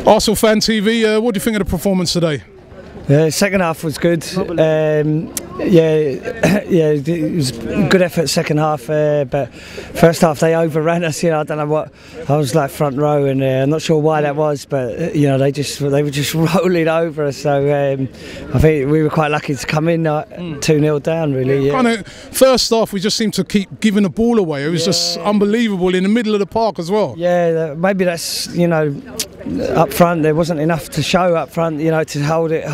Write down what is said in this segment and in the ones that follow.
Arsenal Fan TV, what do you think of the performance today? Second half was good. It was a good effort second half, but first half they overran us. I don't know what. I was like front row, and I'm not sure why that was, but they were just rolling over us. So I think we were quite lucky to come in 2-0 down. Really, yeah. Kind of first half, we just seemed to keep giving the ball away. It was just unbelievable in the middle of the park as well. Yeah, maybe that's up front there wasn't enough to show up front, to hold it,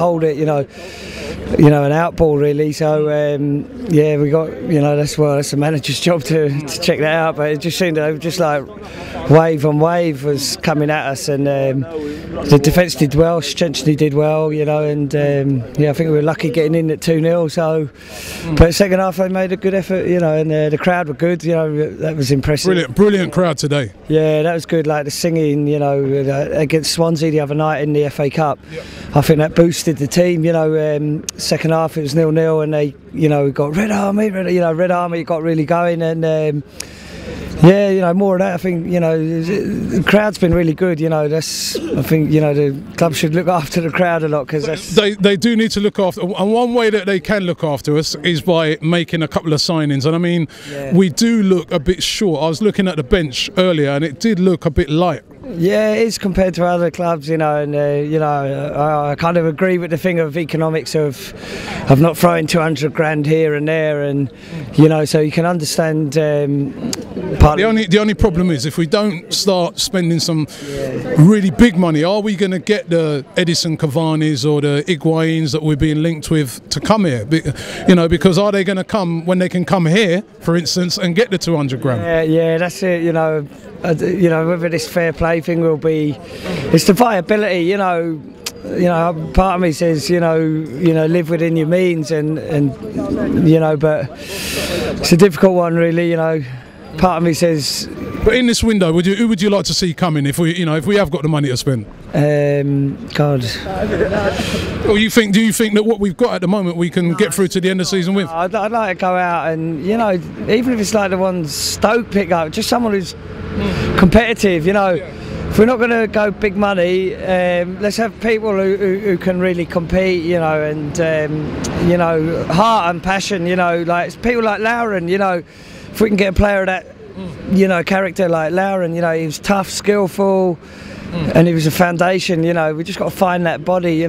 an out ball really. So we got, that's the manager's job to check that out. But it just seemed just like wave on wave was coming at us, and the defence did well, Szczęsny did well, and I think we were lucky getting in at 2-0. So, but second half they made a good effort, and the crowd were good. That was impressive. Brilliant crowd today. Yeah, that was good. Like the singing, against Swansea the other night in the FA Cup. Yep. I think that boosted the team. Second half it was 0-0, and they, got Red Army, Red Army got really going, and more of that. I think the crowd's been really good. I think the club should look after the crowd a lot, because they do need to look after. And one way that they can look after us is by making a couple of signings. And I mean, we do look a bit short. I was looking at the bench earlier, and it did look a bit light. Yeah, it is compared to other clubs, and I kind of agree with the thing of economics of not throwing 200 grand here and there, and so you can understand. The only problem is if we don't start spending some really big money, are we going to get the Edison Cavani's or the Higuains that we're being linked with to come here? Because are they going to come when they can come here, for instance, and get the 200 grand? Yeah, that's it. Whether this fair play thing will be, it's the viability. Part of me says, live within your means, and but it's a difficult one, really. Part of me says. But in this window, who would you like to see coming if we have got the money to spend? God. Or do you think that what we've got at the moment we can get through to the end of the season with? I'd like to go out and even if it's like the ones Stoke pick up, just someone who's competitive. If we're not going to go big money, let's have people who can really compete, and heart and passion. Like people like Lauren. If we can get a player of that, character like Lauren, he was tough, skillful, and he was a foundation. We just got to find that body,